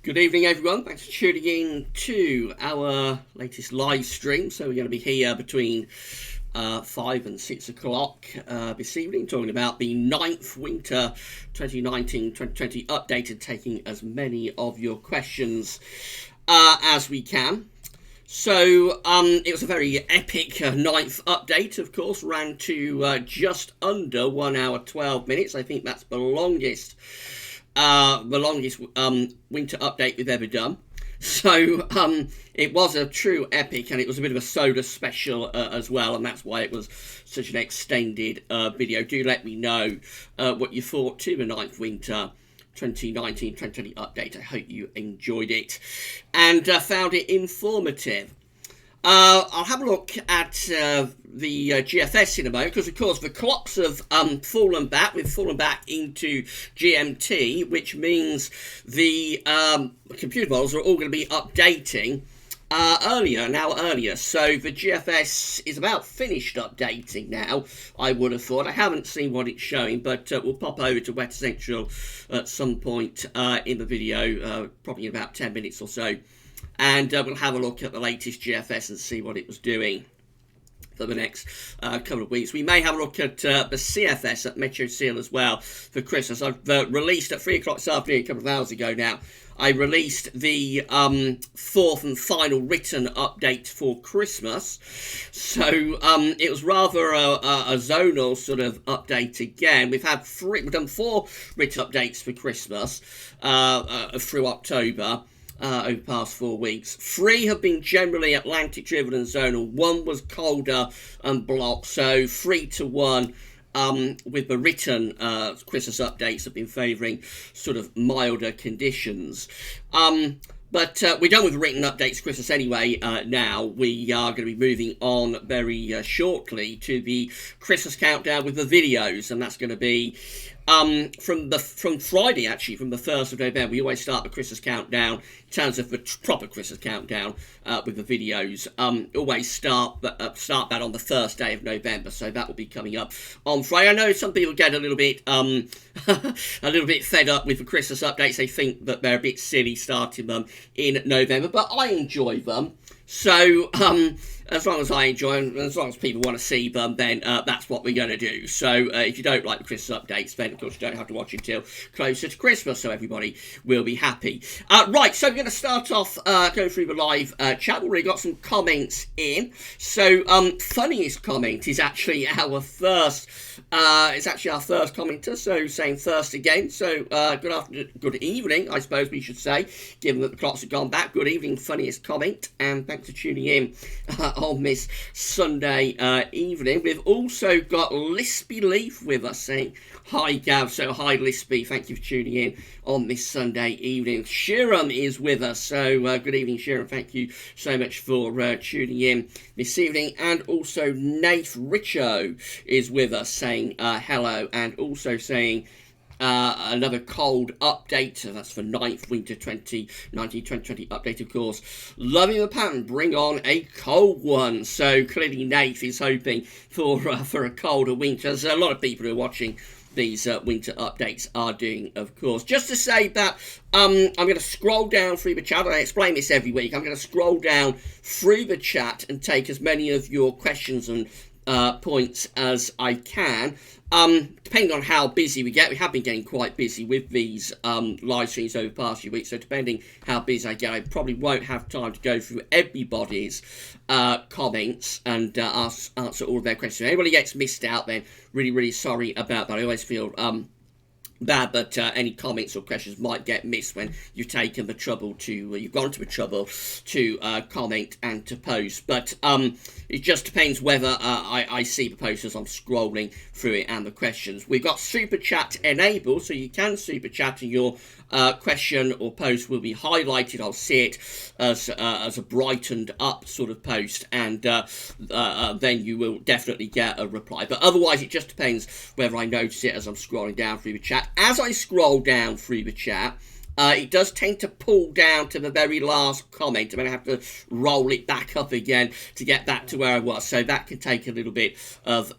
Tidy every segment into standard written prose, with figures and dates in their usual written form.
Good evening, everyone. Thanks for tuning in to our latest live stream. So we're going to be here between 5 and 6 o'clock this evening, talking about the ninth winter 2019-2020 update and taking as many of your questions as we can. So it was a very epic ninth update, of course, ran to just under 1 hour 12 minutes. I think that's the longest winter update we've ever done. So it was a true epic, and it was a bit of a soda special as well, and that's why it was such an extended video. Do let me know what you thought to the ninth winter 2019-2020 update. I hope you enjoyed it and found it informative. I'll have a look at the GFS in a moment, because of course the clocks have fallen back. We've fallen back into GMT, which means the computer models are all going to be updating an hour earlier. So the GFS is about finished updating now, I would have thought. I haven't seen what it's showing, but we'll pop over to Weather Central at some point in the video, probably in about 10 minutes or so. And we'll have a look at the latest GFS and see what it was doing for the next couple of weeks. We may have a look at the CFS at Meteo Seal as well for Christmas. I've released at 3 o'clock this afternoon, a couple of hours ago now, I released the fourth and final written update for Christmas. So it was rather a zonal sort of update again. We've done 4 written updates for Christmas through October. Over the past 4 weeks. 3 have been generally Atlantic driven and zonal. 1 was colder and blocked. So 3 to 1 with the written Christmas updates have been favouring sort of milder conditions. But we're done with written updates Christmas anyway now. We are going to be moving on very shortly to the Christmas countdown with the videos, and that's going to be from Friday, actually, from the 1st of November. We always start the Christmas countdown in terms of the proper Christmas countdown with the videos. Always start that on the first day of November, so that will be coming up on Friday. I know some people get a little bit fed up with the Christmas updates. They think that they're a bit silly starting them in November, but I enjoy them. So as long as I enjoy them, as long as people want to see them, then that's what we're going to do. So if you don't like the Christmas updates, then of course you don't have to watch until closer to Christmas, so everybody will be happy. Right, so we're going to start off going through the live chat. We've already got some comments in. So funniest comment is actually our first. It's actually our first commenter, so saying first again. So good afternoon, good evening, I suppose we should say, given that the clocks have gone back. Good evening, funniest comment, and thanks for tuning in on this Sunday evening. We've also got Lispy Leaf with us saying hi, Gav. So hi, Lispy. Thank you for tuning in on this Sunday evening. Shiram is with us. So good evening, Shiram. Thank you so much for tuning in this evening. And also Nath Richo is with us saying hello, and also saying another cold update. That's for 9th winter 2019-2020 update, of course. Loving the pattern, bring on a cold one. So clearly Nath is hoping for a colder winter, as a lot of people who are watching these winter updates are doing, of course. Just to say that I'm going to scroll down through the chat. I explain this every week. I'm going to scroll down through the chat and take as many of your questions and points as I can. Depending on how busy we get, we have been getting quite busy with these live streams over the past few weeks, so depending how busy I get, I probably won't have time to go through everybody's comments and answer all of their questions. If anybody gets missed out, then really, really sorry about that. I always feel bad that any comments or questions might get missed when you've taken the trouble to, you've gone to the trouble to comment and to post. But it just depends whether I see the post as I'm scrolling through it and the questions. We've got Super Chat enabled, so you can Super Chat and your question or post will be highlighted. I'll see it as a brightened up sort of post, and then you will definitely get a reply. But otherwise, it just depends whether I notice it as I'm scrolling down through the chat. As I scroll down through the chat, It does tend to pull down to the very last comment. I'm going to have to roll it back up again to get back to where I was. So that can take a little bit of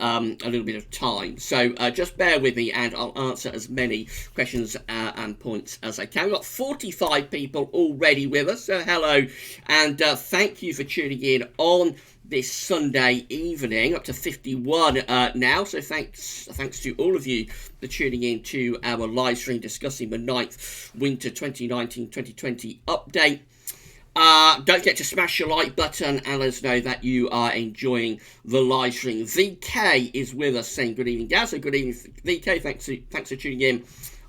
time. So just bear with me, and I'll answer as many questions and points as I can. We've got 45 people already with us. So hello, and thank you for tuning in on this Sunday evening, up to 51 now. So thanks to all of you for tuning in to our live stream discussing the 9th Winter 2019-2020 update. Don't forget to smash your like button and let us know that you are enjoying the live stream. VK is with us saying good evening, guys. So good evening, VK. Thanks for tuning in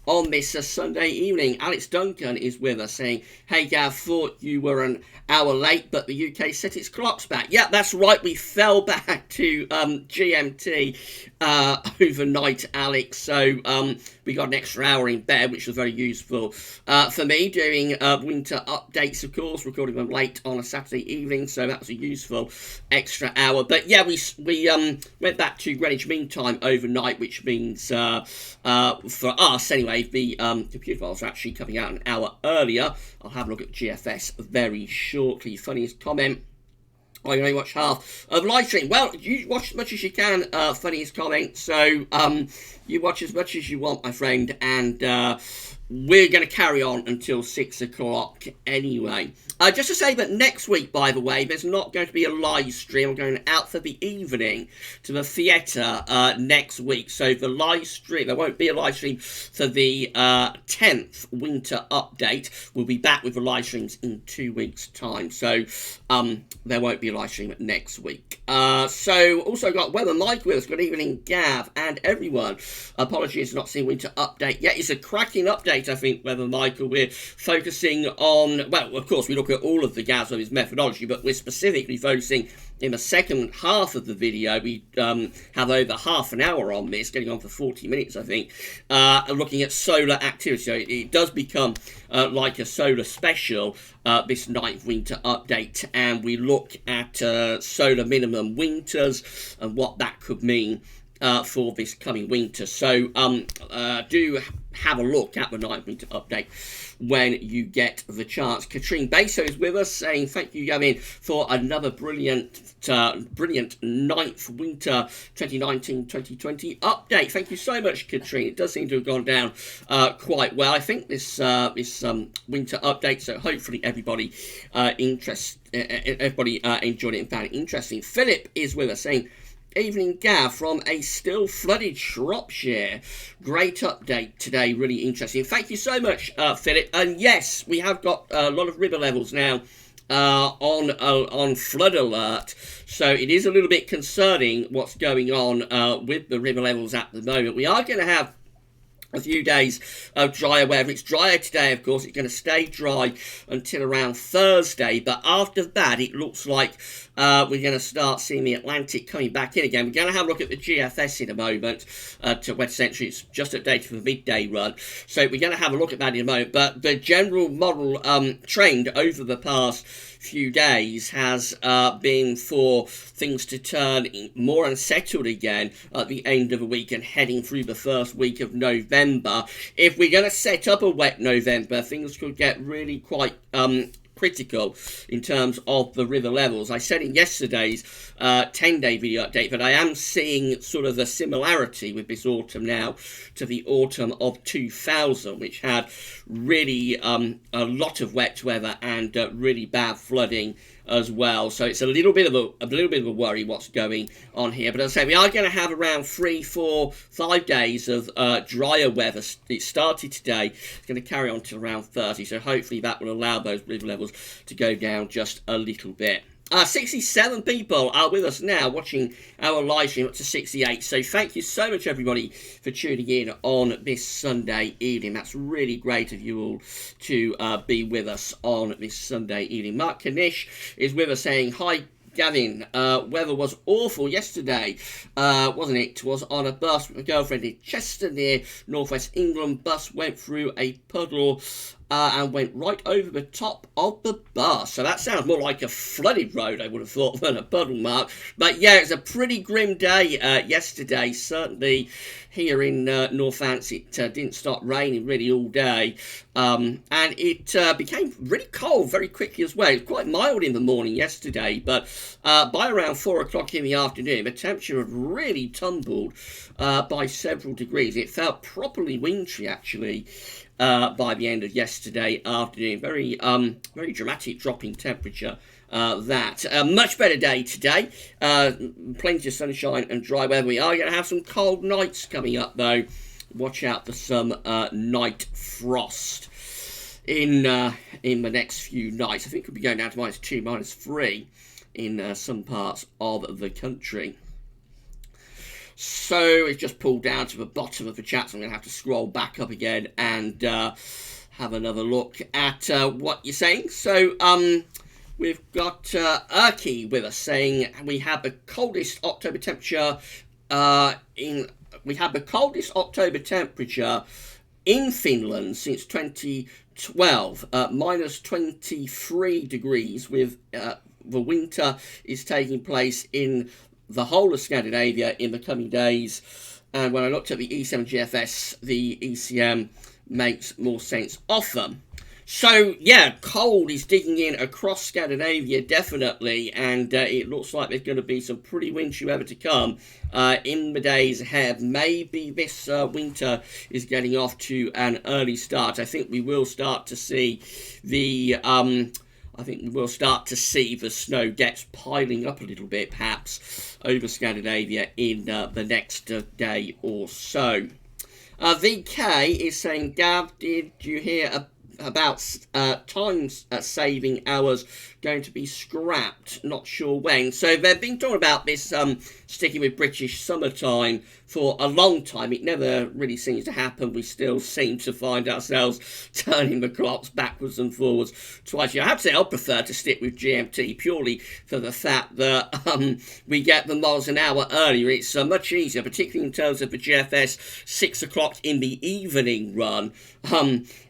on this Sunday evening. Alex Duncan is with us saying, hey Gav, thought you were an hour late, but the UK set its clocks back. Yeah, that's right, we fell back to GMT overnight, Alex, so we got an extra hour in bed, which was very useful for me, doing winter updates, of course, recording them late on a Saturday evening, so that was a useful extra hour. But yeah, we went back to Greenwich Mean Time overnight, which means for us anyway, the computer files are actually coming out an hour earlier. I'll have a look at GFS very shortly. Funniest comment: I only watch half of live stream. Well, you watch as much as you can, funniest comment. So you watch as much as you want, my friend, and we're going to carry on until 6 o'clock anyway. Just to say that next week, by the way, there's not going to be a live stream. I'm going out for the evening to the theatre next week. So the live stream, there won't be a live stream for the 10th winter update. We'll be back with the live streams in 2 weeks' time. So there won't be a live stream next week. So also got Weather Mike with us. Good evening, Gav, and everyone. Apologies for not seeing winter update yet. It's a cracking update, I think, Weather Michael. We're focusing on, well, of course, we look at all of the Gav's of his methodology, but we're specifically focusing in the second half of the video. We have over half an hour on this, getting on for 40 minutes, I think, looking at solar activity. So it does become like a solar special, this 9th winter update, and we look at solar minimum winters and what that could mean for this coming winter. So do have a look at the 9th winter update when you get the chance. Katrine Baso is with us saying, thank you, Gavin, for another brilliant 9th winter 2019-2020 update. Thank you so much, Katrine. It does seem to have gone down quite well, I think, this winter update, so hopefully everybody enjoyed it and found it interesting. Philip is with us saying, evening, Gav, from a still flooded Shropshire. Great update today, really interesting. Thank you so much, Philip. And yes, we have got a lot of river levels now on flood alert, so it is a little bit concerning what's going on with the river levels at the moment. We are going to have a few days of drier weather. It's drier today, of course. It's going to stay dry until around Thursday, but after that it looks like we're going to start seeing the Atlantic coming back in again. We're going to have a look at the GFS in a moment to West Century. It's just updated for the midday run, so we're going to have a look at that in a moment. But the general model trend over the past few days has been for things to turn more unsettled again at the end of the week and heading through the first week of November. If we're going to set up a wet November, things could get really quite critical in terms of the river levels. I said in yesterday's 10-day video update that I am seeing sort of a similarity with this autumn now to the autumn of 2000, which had really a lot of wet weather and really bad flooding as well. So it's a little bit of a worry what's going on here. But as I say, we are going to have around 3, 4, 5 days of drier weather. It started today. It's going to carry on till around 30. So hopefully that will allow those river levels to go down just a little bit. 67 people are with us now watching our live stream, up to 68. So thank you so much, everybody, for tuning in on this Sunday evening. That's really great of you all to be with us on this Sunday evening. Mark Kanish is with us saying, hi, Gavin, weather was awful yesterday, wasn't it? Was on a bus with my girlfriend in Chester near northwest England. Bus went through a puddle and went right over the top of the bus. So that sounds more like a flooded road, I would have thought, than a puddle mark. But yeah, it was a pretty grim day yesterday. Certainly here in Northants, it didn't stop raining really all day. And it became really cold very quickly as well. It was quite mild in the morning yesterday, but by around 4 o'clock in the afternoon, the temperature had really tumbled by several degrees. It felt properly wintry, actually, by the end of yesterday afternoon. Very dramatic drop in temperature. That much better day today. Plenty of sunshine and dry weather. We are going to have some cold nights coming up, though. Watch out for some night frost in the next few nights. I think we'll be going down to -2, -3 in some parts of the country. So it's just pulled down to the bottom of the chat, so I'm going to have to scroll back up again and have another look at what you're saying. So we've got Erky with us saying we have the coldest October temperature in Finland since 2012, -23 degrees, with the winter is taking place in the whole of Scandinavia in the coming days. And when I looked at the E7 GFS, the ECM makes more sense of them. So yeah, cold is digging in across Scandinavia, definitely, and it looks like there's going to be some pretty wintry weather to come in the days ahead. Maybe this winter is getting off to an early start. I think we will start to see the snow gets piling up a little bit, perhaps, over Scandinavia in the next day or so. VK is saying, Gav, did you hear about time-saving hours going to be scrapped? Not sure when. So they've been talking about this sticking with British summertime for a long time. It never really seems to happen. We still seem to find ourselves turning the clocks backwards and forwards twice a year. I have to say I prefer to stick with GMT purely for the fact that we get the miles an hour earlier. It's much easier, particularly in terms of the GFS 6 o'clock in the evening run.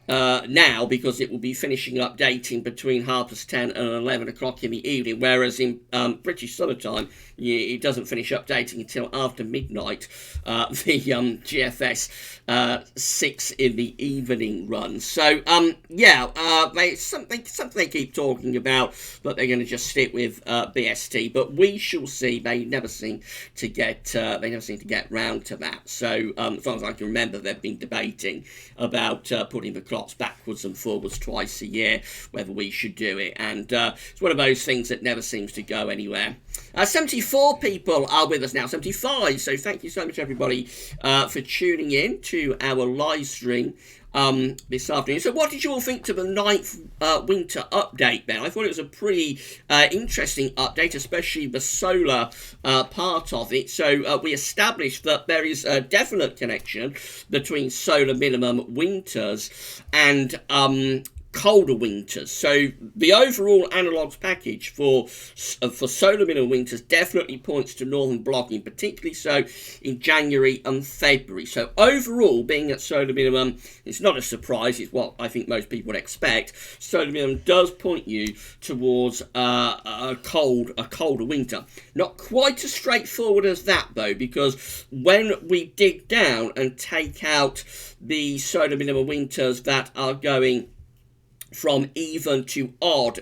Now, because it will be finishing updating between 10:30 and 11 o'clock in the evening, whereas in British summertime, it doesn't finish updating until after midnight, the GFS 6 in the evening run. So, something they keep talking about, but they're going to just stick with BST. But we shall see. They never seem to get round to that. So, as long as I can remember, they've been debating about putting the clocks backwards and forwards twice a year, whether we should do it, and it's one of those things that never seems to go anywhere. 74 people are with us now, 75, so thank you so much, everybody, for tuning in to our live stream this afternoon. So what did you all think to the 9th winter update then? I thought it was a pretty interesting update, especially the solar part of it. So we established that there is a definite connection between solar minimum winters and colder winters. So the overall analogues package for solar minimum winters definitely points to northern blocking, particularly so in January and February. So overall, being at solar minimum, it's not a surprise. It's what I think most people would expect. Solar minimum does point you towards a colder winter. Not quite as straightforward as that, though, because when we dig down and take out the solar minimum winters that are going from even to odd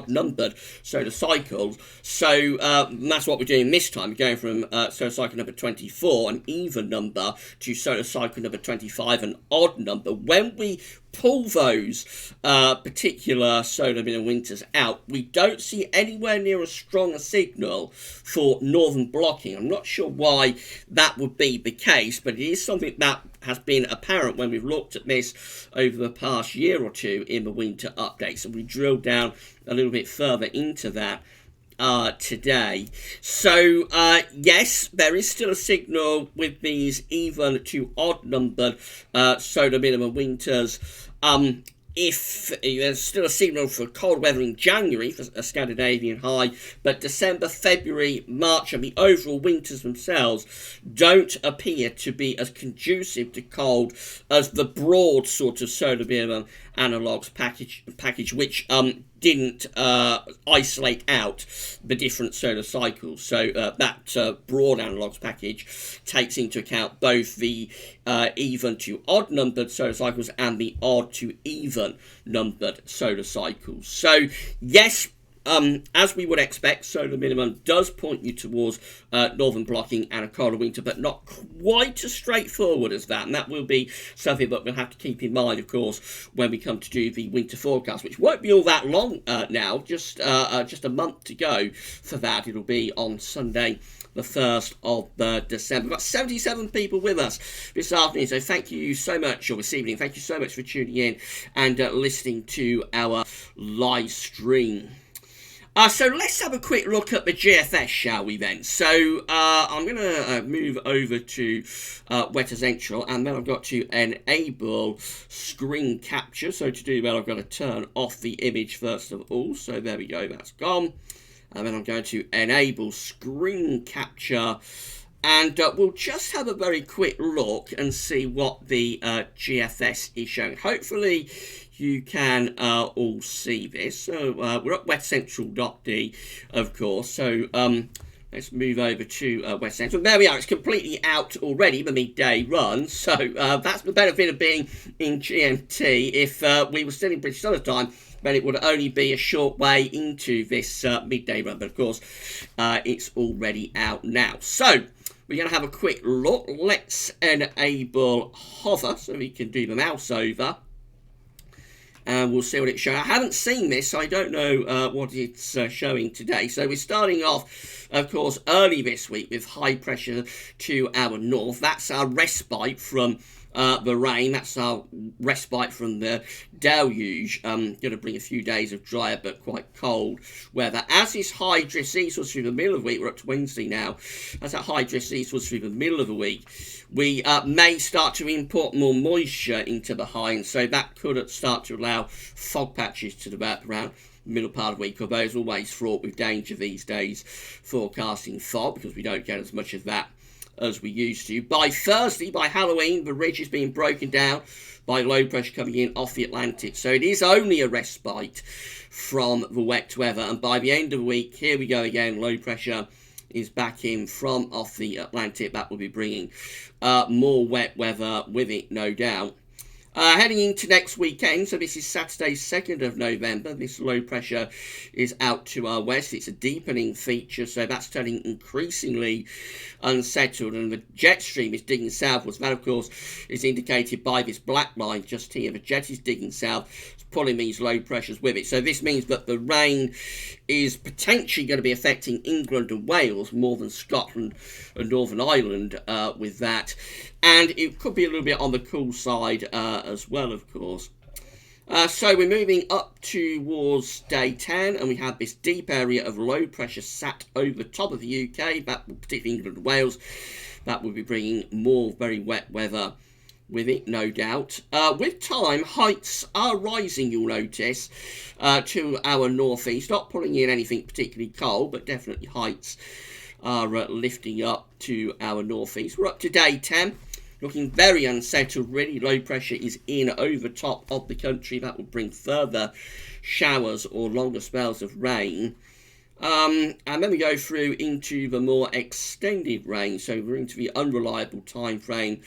numbered solar cycles. So that's what we're doing this time. We're going from solar cycle number 24, an even number, to solar cycle number 25, an odd number. When we pull those particular solar minimum winters out, we don't see anywhere near as strong a signal for northern blocking. I'm not sure why that would be the case, but it is something that has been apparent when we've looked at this over the past year or two in the winter updates, and we drilled down a little bit further into that today. So yes, there is still a signal with these even to odd numbered solar minimum winters if there's still a signal for cold weather in January for a Scandinavian high, but December, February, March, and the overall winters themselves don't appear to be as conducive to cold as the broad sort of solar minimum analogues package, which didn't isolate out the different solar cycles. So that broad analogues package takes into account both the even to odd numbered solar cycles and the odd to even numbered solar cycles. So yes, as we would expect, solar minimum does point you towards northern blocking and a colder winter, but not quite as straightforward as that. And that will be something that we'll have to keep in mind, of course, when we come to do the winter forecast, which won't be all that long now, just a month to go for that. It'll be on Sunday, the 1st of December. We've got 77 people with us this afternoon, so thank you so much, or this evening, thank you so much for tuning in and listening to our live stream. So let's have a quick look at the GFS, shall we then? So I'm going to move over to Weather Central, and then I've got to enable screen capture. So to do that, I've got to turn off the image first of all. So there we go, that's gone. And then I'm going to enable screen capture, and we'll just have a very quick look and see what the GFS is showing. Hopefully you can all see this. So we're at weathercentral.de, of course. So let's move over to West Central. There we are. It's completely out already, the midday run. So that's the benefit of being in GMT. If we were still in British Summer Time, then it would only be a short way into this midday run. But of course, it's already out now. So we're going to have a quick look. Let's enable hover so we can do the mouse over. And we'll see what it's showing. I haven't seen this, so I don't know what it's showing today. So we're starting off, of course, early this week with high pressure to our north. That's our respite from the rain. That's our respite from the deluge. Going to bring a few days of drier but quite cold weather. As this high drift eastwards through the middle of the week, we're up to Wednesday now. As that high drift eastwards through the middle of the week, we may start to import more moisture into the high, and so that could start to allow fog patches to develop around the middle part of the week, although it's always fraught with danger these days forecasting fog, because we don't get as much of that as we used to. By Thursday, by Halloween, the ridge is being broken down by low pressure coming in off the Atlantic. So it is only a respite from the wet weather. And by the end of the week, here we go again, low pressure is back in from off the Atlantic. That will be bringing more wet weather with it, no doubt. Heading into next weekend, so this is Saturday, 2nd of November, this low pressure is out to our west. It's a deepening feature, so that's turning increasingly unsettled, and the jet stream is digging southwards. That, of course, is indicated by this black line just here. The jet is digging south, it's pulling these low pressures with it. So this means that the rain is potentially going to be affecting England and Wales more than Scotland and Northern Ireland with that. And it could be a little bit on the cool side as well, of course. So we're moving up towards day 10, and we have this deep area of low pressure sat over the top of the UK, that particularly England and Wales. That will be bringing more very wet weather with it, no doubt. With time, heights are rising, you'll notice, to our northeast. Not pulling in anything particularly cold, but definitely heights are lifting up to our northeast. We're up to day 10. Looking very unsettled, really. Low pressure is in over top of the country. That will bring further showers or longer spells of rain. And then we go through into the more extended rain. So we're into the unreliable time frame.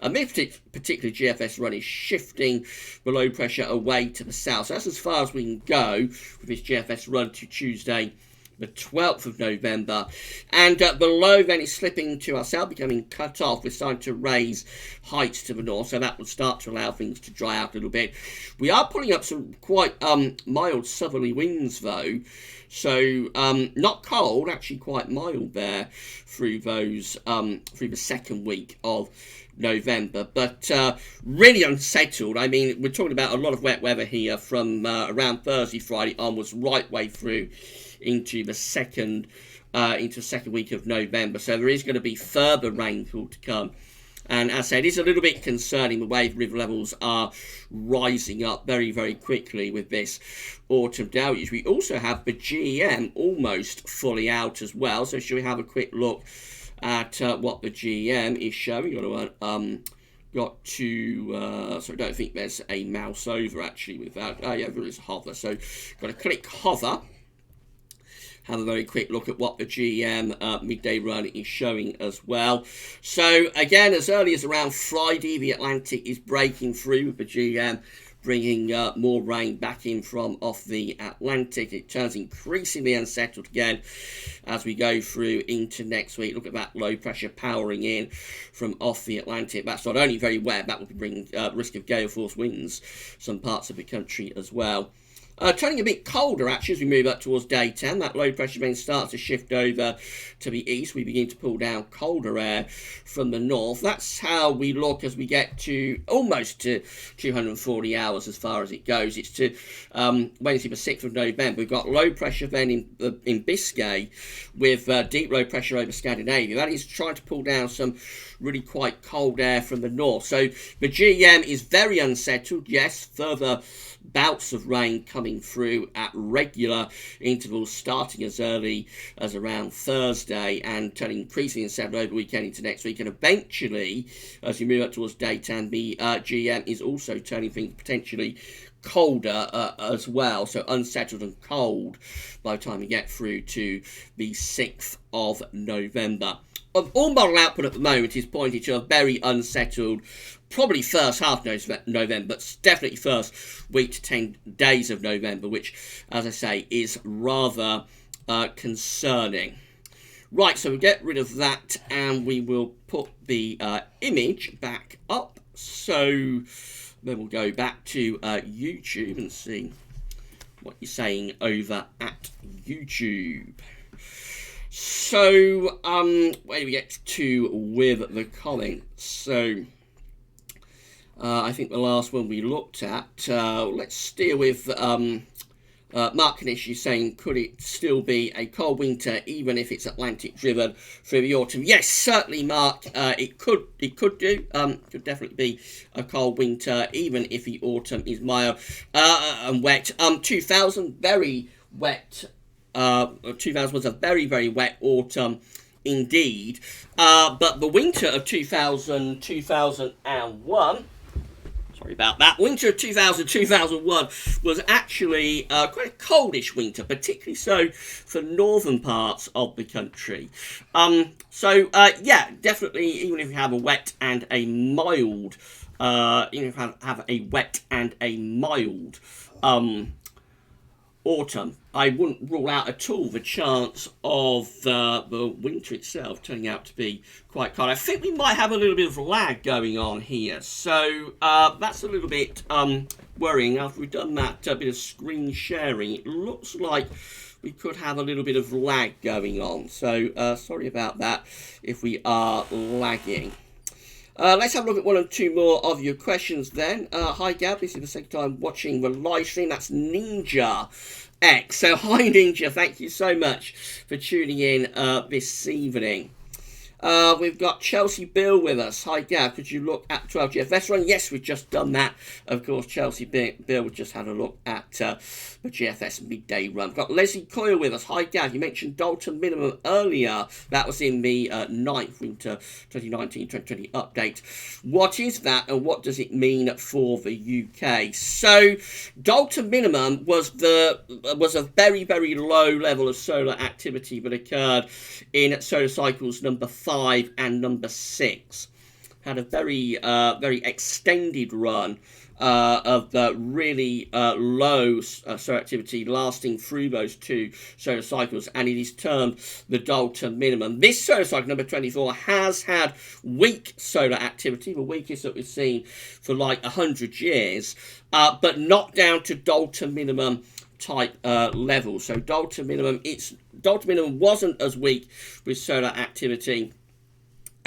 This particular GFS run is shifting the low pressure away to the south. So that's as far as we can go with this GFS run to Tuesday, the 12th of November, and the low then is slipping to our south, becoming cut off. We're starting to raise heights to the north, so that will start to allow things to dry out a little bit. We are pulling up some quite mild southerly winds though, so not cold, actually quite mild there through those through the second week of November, but really unsettled. I mean, we're talking about a lot of wet weather here from around Thursday, Friday onwards, right way through into the second week of November. So there is going to be further rainfall to come And as I said, it's a little bit concerning the way the river levels are rising up very, very quickly with this autumn deluge. We also have the GEM almost fully out as well. So shall we have a quick look at what the GEM is showing? Sorry, I don't think there's a mouse over actually with that. Oh yeah, there is hover. So got to click hover. Have a very quick look at what the GEM midday run is showing as well. So again, as early as around Friday, the Atlantic is breaking through with the GEM, bringing more rain back in from off the Atlantic. It turns increasingly unsettled again as we go through into next week. Look at that low pressure powering in from off the Atlantic. That's not only very wet, that will be bringing risk of gale force winds some parts of the country as well. Turning a bit colder actually as we move up towards day 10. That low pressure then starts to shift over to the east. We begin to pull down colder air from the north. That's how we look as we get to almost to 240 hours as far as it goes. It's to Wednesday the 6th of November. We've got low pressure then in Biscay with deep low pressure over Scandinavia. That is trying to pull down some really quite cold air from the north. So the GEM is very unsettled. Yes, further bouts of rain coming through at regular intervals starting as early as around Thursday and turning increasingly unsettled over the weekend into next week, and eventually as we move up towards day 10 the GEM is also turning things potentially colder as well, so unsettled and cold by the time we get through to the 6th of November. All model output at the moment is pointing to a very unsettled, probably first half November, but definitely first week to 10 days of November, which, as I say, is rather concerning. Right, so we get rid of that and we will put the image back up. So then we'll go back to YouTube and see what you're saying over at YouTube. So, where do we get to with the comments? So, I think the last one we looked at, let's steer with Mark Kanish is saying, could it still be a cold winter even if it's Atlantic driven through the autumn? Yes, certainly, Mark. It could do. Could definitely be a cold winter even if the autumn is mild and wet. 2000 very wet. 2000 was a very, very wet autumn indeed. But the winter of 2001, sorry about that, winter of 2001 was actually quite a coldish winter, particularly so for northern parts of the country. Yeah, definitely, even if you have a wet and a mild, even if you have a wet and a mild autumn, I wouldn't rule out at all the chance of the winter itself turning out to be quite cold. I think we might have a little bit of lag going on here, so that's a little bit worrying. After we've done that bit of screen sharing, it looks like we could have a little bit of lag going on, so sorry about that if we are lagging. Let's have a look at one or two more of your questions then. Hi Gab, this is the second time watching the live stream. That's Ninja X. So hi Ninja, thank you so much for tuning in this evening. We've got Chelsea Bill with us. Hi Gav, could you look at 12 GFS run? Yes, we've just done that. Of course, Chelsea Bill just had a look at the GFS midday run. We've got Leslie Coyle with us. Hi Gav, you mentioned Dalton minimum earlier. That was in the 9th winter 2019-2020 update. What is that and what does it mean for the UK? So Dalton minimum was a very, very low level of solar activity that occurred in solar cycles number 5 and number 6. Had a very extended run of really low solar activity lasting through those two solar cycles, and it is termed the Dalton minimum. This solar cycle, number 24, has had weak solar activity, the weakest that we've seen for like 100 years, but not down to Dalton minimum type level. So Dalton minimum wasn't as weak with solar activity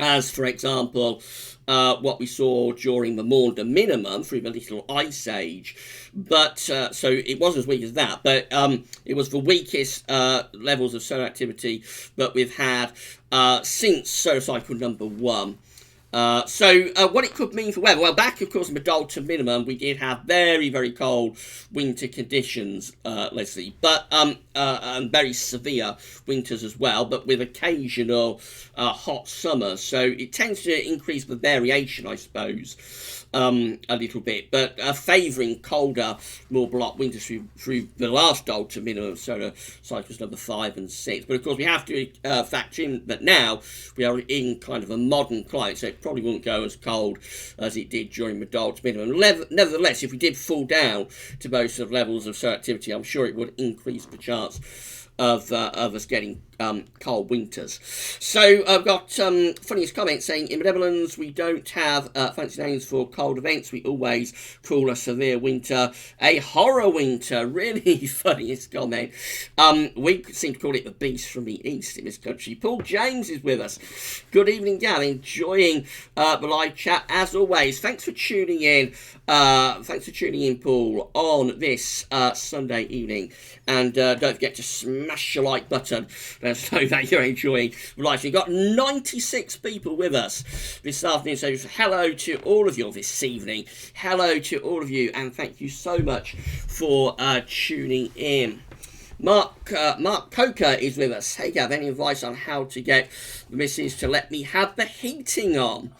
as, for example, what we saw during the Maunder minimum through the Little Ice Age. But so it wasn't as weak as that, but it was the weakest levels of solar activity that we've had since solar cycle number 1. What it could mean for weather, well, back, of course, in the Dalton minimum, we did have very, very cold winter conditions, Leslie, but and very severe winters as well, but with occasional hot summers. So it tends to increase the variation, I suppose, a little bit, but favouring colder, more block winters through the last Dalton minimum, so cycles number 5 and 6. But of course, we have to factor in that now we are in kind of a modern climate, so it probably won't go as cold as it did during the Dalton minimum. Nevertheless, if we did fall down to those sort of levels of solar activity, I'm sure it would increase the chance of us getting cold winters. So I've got funniest comment saying, in the Netherlands we don't have fancy names for cold events. We always call a severe winter a horror winter. Really funniest comment. We seem to call it the beast from the east in this country. Paul James is with us. Good evening, Gal. Enjoying the live chat as always. Thanks for tuning in. Paul, on this Sunday evening. And don't forget to smash your like button. Let us know that you're enjoying the live stream. We've got 96 people with us this afternoon. So hello to all of you this evening. Hello to all of you. And thank you so much for tuning in. Mark Coker is with us. Hey Gav, any advice on how to get the missus to let me have the heating on?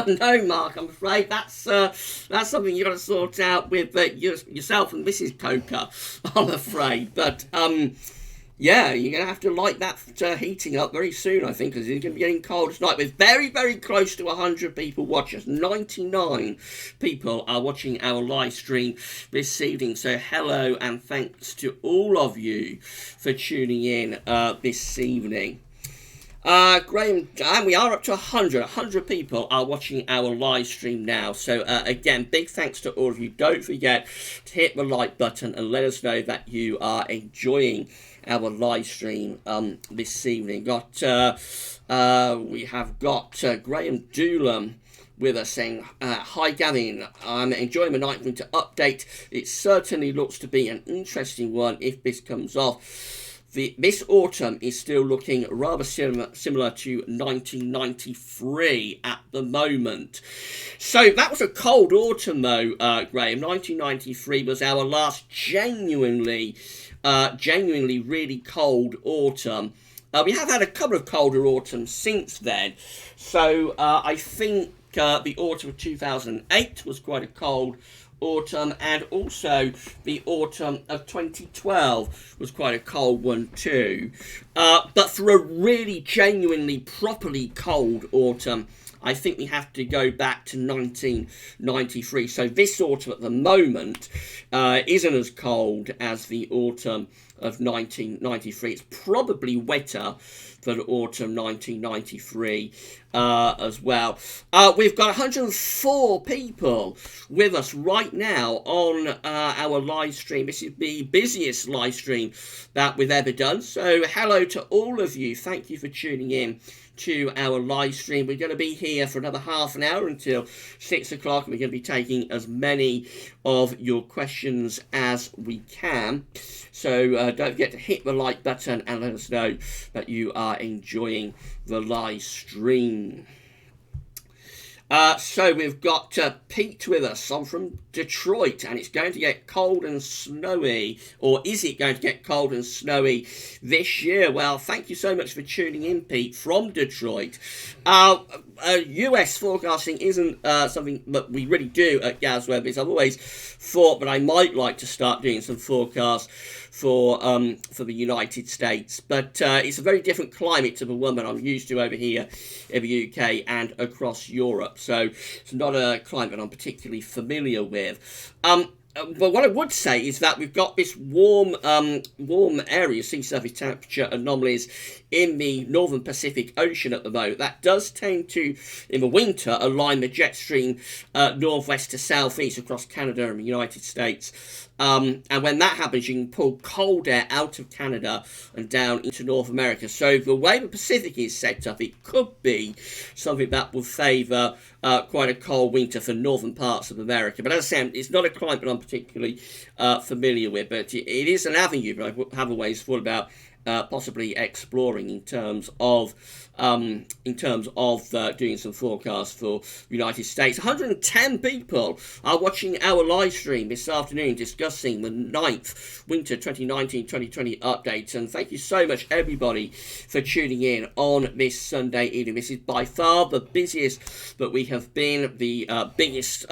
No, Mark, I'm afraid that's something you've got to sort out with yourself and Mrs. Coker, I'm afraid. But yeah, you're going to have to light that heating up very soon, I think, because it's going to be getting cold tonight. With very, very close to 100 people watching us. 99 people are watching our live stream this evening. So hello and thanks to all of you for tuning in this evening. Graham, and we are up to 100 people are watching our live stream now. So again, big thanks to all of you. Don't forget to hit the like button and let us know that you are enjoying our live stream this evening. We have got Graham Doolan with us saying, hi Gavin, I'm enjoying the night winter update. It certainly looks to be an interesting one if this comes off. This autumn is still looking rather similar to 1993 at the moment. So that was a cold autumn though, Graham. 1993 was our last genuinely really cold autumn. We have had a couple of colder autumns since then. So I think the autumn of 2008 was quite a cold autumn, and also the autumn of 2012 was quite a cold one too. But for a really genuinely properly cold autumn, I think we have to go back to 1993. So this autumn at the moment isn't as cold as the autumn of 1993. It's probably wetter than autumn 1993 as well. We've got 104 people with us right now on our live stream. This is the busiest live stream that we've ever done. So hello to all of you. Thank you for tuning in to our live stream. We're going to be here for another half an hour until 6 o'clock, and we're going to be taking as many of your questions as we can. So don't forget to hit the like button and let us know that you are enjoying the live stream. So we've got Pete with us. I'm from Detroit, and it's going to get cold and snowy. Or is it going to get cold and snowy this year? Well, thank you so much for tuning in, Pete, from Detroit. US forecasting isn't something that we really do at GavsWeb. I've always thought that I might like to start doing some forecasts for the United States, but it's a very different climate to the one that I'm used to over here in the UK and across Europe. So it's not a climate I'm particularly familiar with. But what I would say is that we've got this warm area, sea surface temperature anomalies in the northern Pacific Ocean at the moment. That does tend to, in the winter, align the jet stream northwest to southeast across Canada and the United States. And when that happens, you can pull cold air out of Canada and down into North America. So the way the Pacific is set up, it could be something that will favour quite a cold winter for northern parts of America. But as I said, it's not a climate I'm particularly familiar with, but it is an avenue that I have always thought about possibly exploring in terms of doing some forecasts for the United States. 110 people are watching our live stream this afternoon discussing the 9th Winter 2019-2020 update, and thank you so much everybody for tuning in on this Sunday evening. This is by far the busiest that we have been, the biggest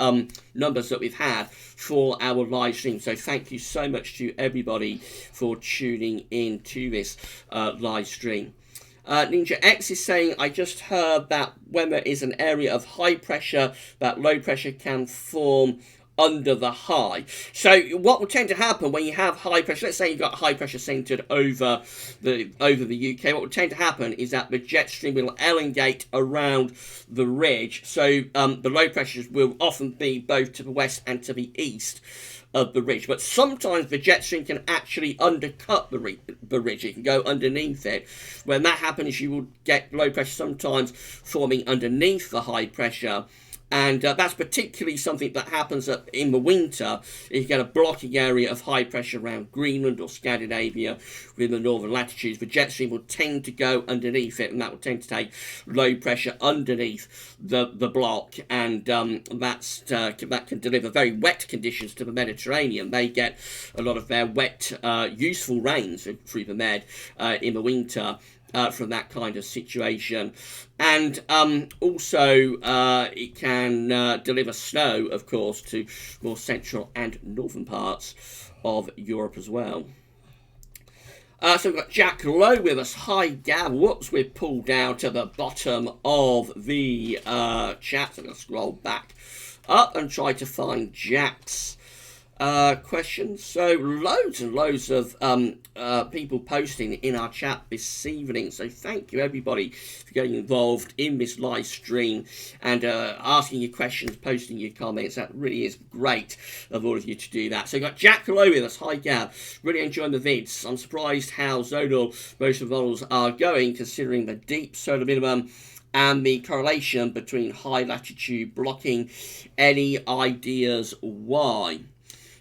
numbers that we've had for our live stream, so thank you so much to everybody for tuning in to this live stream. Ninja X is saying, I just heard that when there is an area of high pressure, that low pressure can form under the high. So what will tend to happen when you have high pressure, let's say you've got high pressure centered over the UK, what will tend to happen is that the jet stream will elongate around the ridge. So the low pressures will often be both to the west and to the east of the ridge, but sometimes the jet stream can actually undercut the ridge. It can go underneath it. When that happens, you will get low pressure sometimes forming underneath the high pressure, and that's particularly something that happens in the winter. If you get a blocking area of high pressure around Greenland or Scandinavia within the northern latitudes, the jet stream will tend to go underneath it, and that will tend to take low pressure underneath the block, and that can deliver very wet conditions to the Mediterranean. They get a lot of their wet, useful rains through the Med in the winter. From that kind of situation, and also it can deliver snow, of course, to more central and northern parts of Europe as well. So we've got Jack Lowe with us. Hi, Gav. Whoops, we've pulled down to the bottom of the chat. So I'm going to scroll back up and try to find Jack's questions. So loads and loads of people posting in our chat this evening, so thank you everybody for getting involved in this live stream and asking your questions, posting your comments. That really is great of all of you to do that. So we've got Jack Lowe with us. Hi Gav, really enjoying the vids. I'm surprised how zonal most of the models are going, considering the deep solar minimum and the correlation between high latitude blocking. Any ideas why?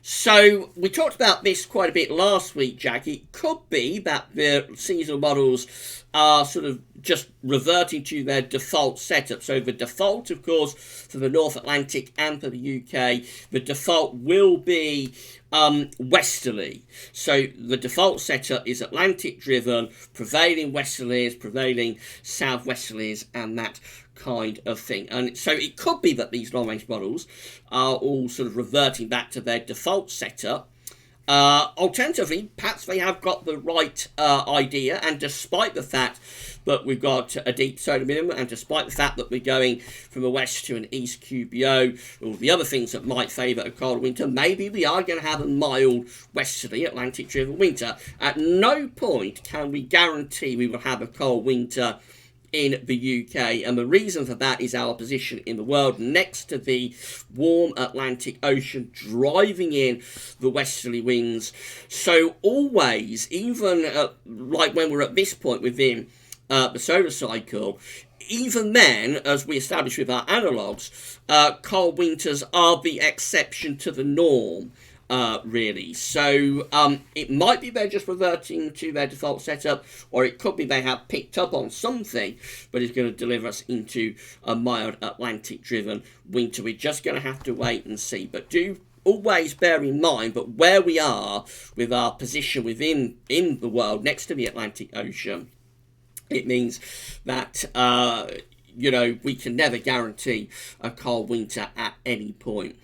So we talked about this quite a bit last week, Jack. It could be that the seasonal models are sort of just reverting to their default setup. So the default, of course, for the North Atlantic and for the UK, the default will be westerly. So the default setup is Atlantic driven, prevailing westerlies, prevailing southwesterlies, and that kind of thing. And so it could be that these long-range models are all sort of reverting back to their default setup. Alternatively, perhaps they have got the right idea, and despite the fact that we've got a deep solar minimum, and despite the fact that we're going from a west to an east QBO, all the other things that might favour a cold winter, maybe we are going to have a mild westerly Atlantic-driven winter. At no point can we guarantee we will have a cold winter in the UK, and the reason for that is our position in the world next to the warm Atlantic Ocean, driving in the westerly winds. So always, even like when we're at this point within the solar cycle, even then, as we established with our analogues, cold winters are the exception to the norm. Really. So it might be they're just reverting to their default setup, or it could be they have picked up on something but is going to deliver us into a mild Atlantic-driven winter. We're just going to have to wait and see. But do always bear in mind that where we are with our position within the world next to the Atlantic Ocean, it means that we can never guarantee a cold winter at any point.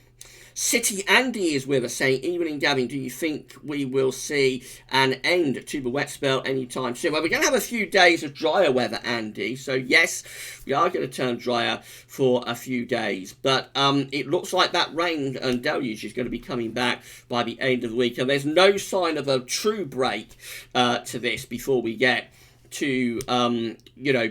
City Andy is with us saying, evening Gavin, do you think we will see an end to the wet spell anytime soon? Well, we're going to have a few days of drier weather, Andy, so yes, we are going to turn drier for a few days, but it looks like that rain and deluge is going to be coming back by the end of the week, and there's no sign of a true break to this before we get to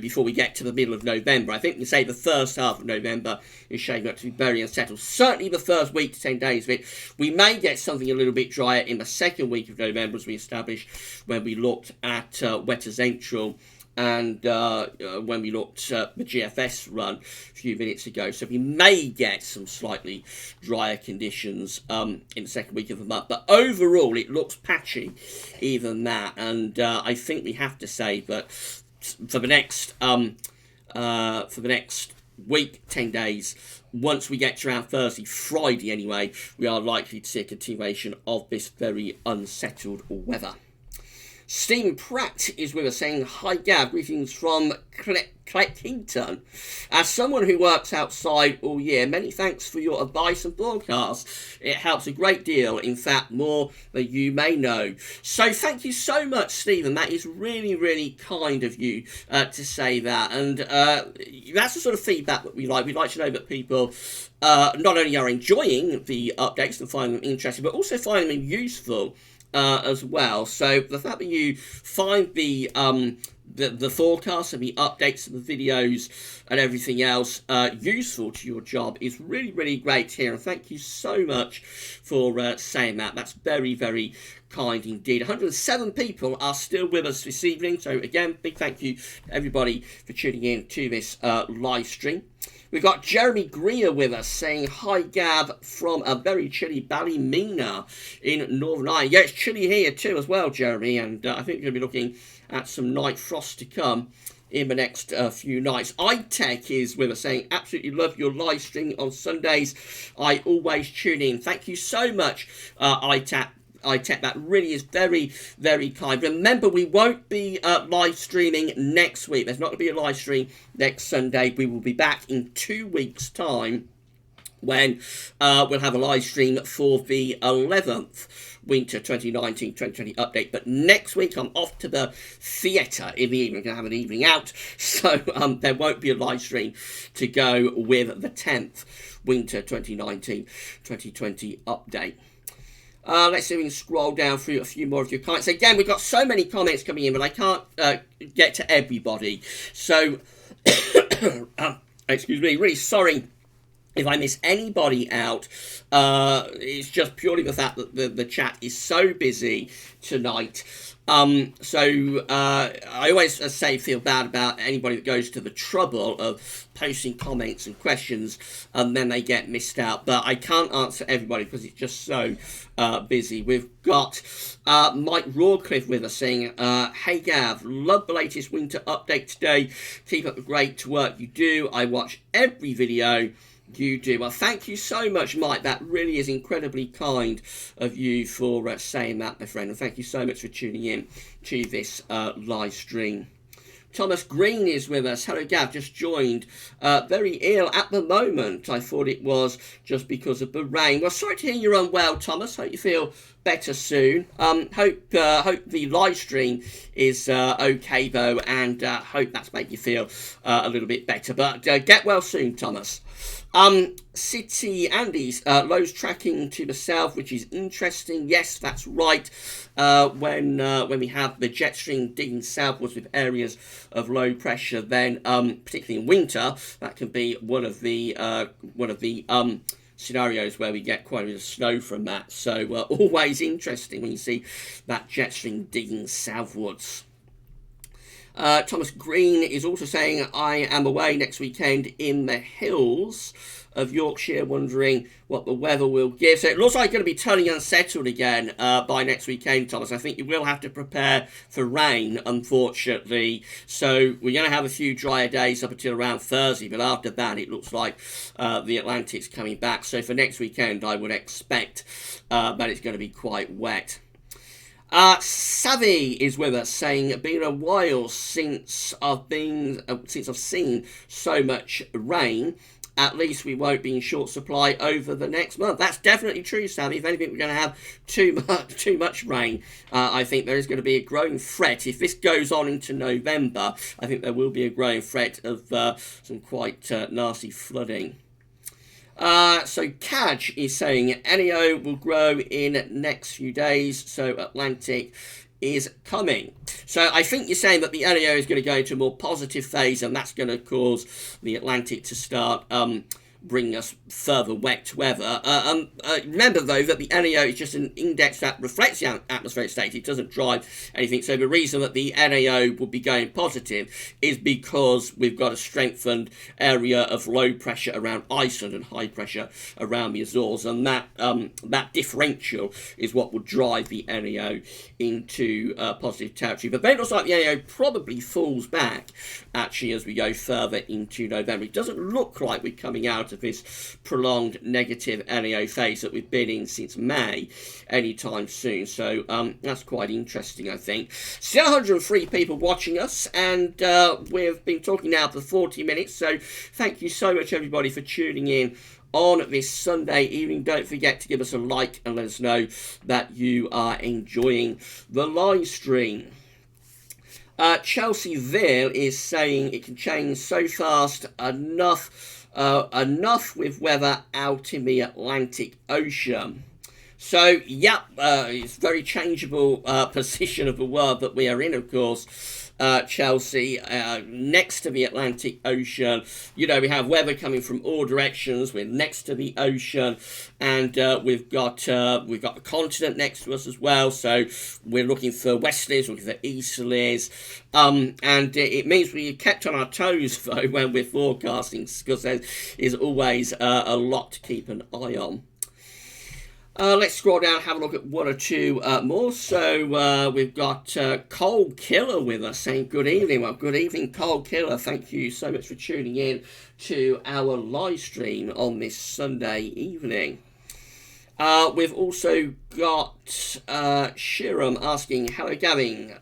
before we get to the middle of November. I think we say the first half of November is shaping up to be very unsettled. Certainly the first week to 10 days of it. We may get something a little bit drier in the second week of November, as we established when we looked at Wetter Central and when we looked at the GFS run a few minutes ago. So we may get some slightly drier conditions in the second week of the month. But overall, it looks patchy, even that. And I think we have to say that for the next week, 10 days, once we get to around Thursday, Friday anyway, we are likely to see a continuation of this very unsettled weather. Stephen Pratt is with us saying, "Hi Gav, greetings from Cleckington. As someone who works outside all year, many thanks for your advice and broadcast. It helps a great deal, in fact, more than you may know." So thank you so much, Stephen. That is really, really kind of you to say that. And that's the sort of feedback that we like. We'd like to know that people not only are enjoying the updates and find them interesting, but also find them useful as well. So the fact that you find the forecasts and the updates and the videos and everything else useful to your job is really, really great to hear. And thank you so much for saying that. That's very, very kind indeed. 107 people are still with us this evening. So again, big thank you to everybody for tuning in to this live stream. We've got Jeremy Greer with us saying, "Hi Gav from a very chilly Ballymena in Northern Ireland." Yeah, it's chilly here too as well, Jeremy, and I think we're going to be looking at some night frost to come in the next few nights. iTech is with us saying, "Absolutely love your live streaming on Sundays. I always tune in." Thank you so much, iTech. That really is very, very kind. Remember, we won't be live streaming next week. There's not going to be a live stream next Sunday. We will be back in 2 weeks' time when we'll have a live stream for the 11th Winter 2019-2020 update. But next week, I'm off to the theatre in the evening. I'm going to have an evening out. So there won't be a live stream to go with the 10th Winter 2019-2020 update. Let's see if we can scroll down through a few more of your comments. Again, we've got so many comments coming in, but I can't get to everybody. So, excuse me, really sorry if I miss anybody out. It's just purely the fact that the chat is so busy tonight. I always feel bad about anybody that goes to the trouble of posting comments and questions and then they get missed out. But I can't answer everybody because it's just so busy. We've got Mike Rawcliffe with us saying, "Hey Gav, love the latest winter update today. Keep up the great work you do. I watch every video you do." Well, thank you so much, Mike. That really is incredibly kind of you for saying that, my friend. And thank you so much for tuning in to this live stream. Thomas Green is with us. "Hello, Gav. Just joined. Very ill at the moment. I thought it was just because of the rain." Well, sorry to hear you're unwell, Thomas. Hope you feel better soon. Hope the live stream is okay, though, and hope that's made you feel a little bit better. But get well soon, Thomas. City Andy's lows tracking to the south, which is interesting. Yes, that's right. When we have the jet stream digging southwards with areas of low pressure, then particularly in winter, that can be one of the scenarios where we get quite a bit of snow from that. So always interesting when you see that jet stream digging southwards. Thomas Green is also saying, "I am away next weekend in the hills of Yorkshire, wondering what the weather will give." So it looks like it's going to be turning unsettled again by next weekend, Thomas. I think you will have to prepare for rain, unfortunately. So we're going to have a few drier days up until around Thursday, but after that it looks like the Atlantic's coming back. So for next weekend I would expect that it's going to be quite wet. Savvy is with us saying, "Been a while since I've seen so much rain. At least we won't be in short supply over the next month." That's definitely true, Savvy. If anything, we're going to have too much rain. I think there is going to be a growing threat. If this goes on into November, I think there will be a growing threat of some quite nasty flooding. So Kaj is saying, "NEO will grow in next few days, so Atlantic is coming." So I think you're saying that the NEO is going to go into a more positive phase, and that's going to cause the Atlantic to start bring us further wet weather. Remember, though, that the NAO is just an index that reflects the atmospheric state. It doesn't drive anything. So the reason that the NAO would be going positive is because we've got a strengthened area of low pressure around Iceland and high pressure around the Azores, and that differential is what would drive the NAO into positive territory. But then it looks like the NAO probably falls back, actually, as we go further into November. It doesn't look like we're coming out of this prolonged negative NAO phase that we've been in since May anytime soon. So that's quite interesting, I think. Still 103 people watching us, and we've been talking now for 40 minutes. So thank you so much, everybody, for tuning in on this Sunday evening. Don't forget to give us a like and let us know that you are enjoying the live stream. Chelsea Ville is saying it can change so fast enough with weather out in the Atlantic Ocean. So, yeah, it's a very changeable position of the world that we are in, of course. Chelsea, next to the Atlantic Ocean. You know, we have weather coming from all directions. We're next to the ocean, and we've got the continent next to us as well. So we're looking for westerlies, looking for easterlies, and it means we're kept on our toes though when we're forecasting, because there is always a lot to keep an eye on. Let's scroll down and have a look at one or two more. So we've got Cold Killer with us saying good evening. Well, good evening, Cold Killer. Thank you so much for tuning in to our live stream on this Sunday evening. We've also got Shiram asking, hello Gavin,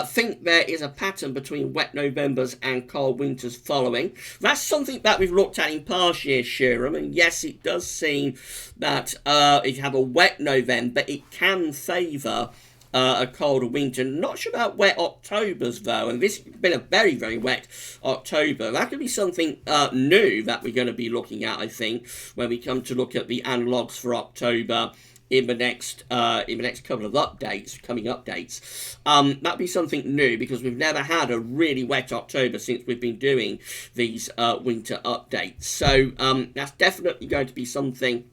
think there is a pattern between wet Novembers and cold winters following. That's something that we've looked at in past years, Shiram, and yes, it does seem that if you have a wet November, it can favour a colder winter. Not sure about wet Octobers though, and this has been a very, very wet October. That could be something new that we're going to be looking at, I think, when we come to look at the analogues for October in the next couple of coming updates. That'll be something new, because we've never had a really wet October since we've been doing these winter updates. So that's definitely going to be something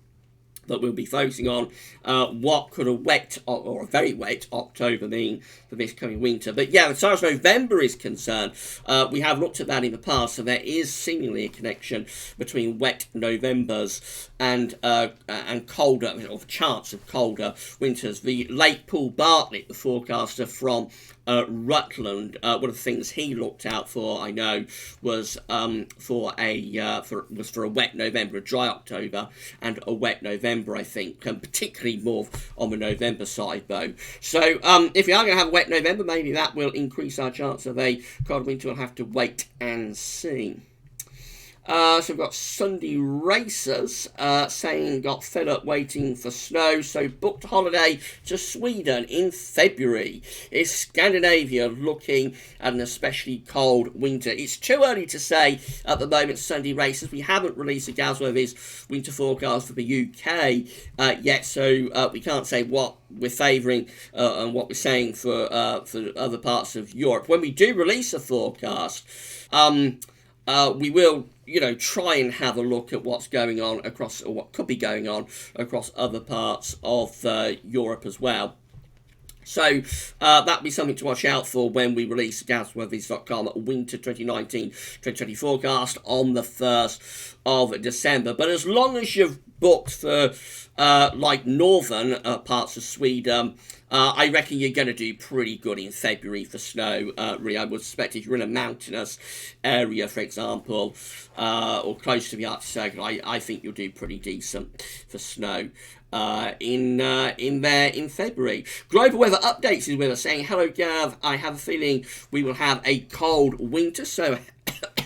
that we'll be focusing on. What could a wet or a very wet October mean for this coming winter? But yeah, as far as November is concerned, we have looked at that in the past, so there is seemingly a connection between wet Novembers and colder, or the chance of colder winters. The late Paul Bartlett, the forecaster from Rutland, one of the things he looked out for, I know, was for a wet November, a dry October, and a wet November, I think, and particularly more on the November side, though. So if we are going to have a wet November, maybe that will increase our chance of a cold winter. We'll have to wait and see. So we've got Sunday Racers saying got fed up waiting for snow, so booked holiday to Sweden in February. Is Scandinavia looking at an especially cold winter? It's too early to say at the moment, Sunday Racers. We haven't released a Gasworthy's winter forecast for the UK yet, so we can't say what we're favouring and what we're saying for other parts of Europe. When we do release a forecast, we will, try and have a look at what's going on across, or what could be going on across other parts of Europe as well. So that'll be something to watch out for when we release Gasworthys.com Winter 2019-2020 forecast on the 1st of December. But as long as you've booked for like northern parts of Sweden, I reckon you're going to do pretty good in February for snow. Really, I would suspect if you're in a mountainous area, for example, or close to the Arctic Circle, I think you'll do pretty decent for snow in February. Global Weather Updates is with us saying, hello Gav, I have a feeling we will have a cold winter. So,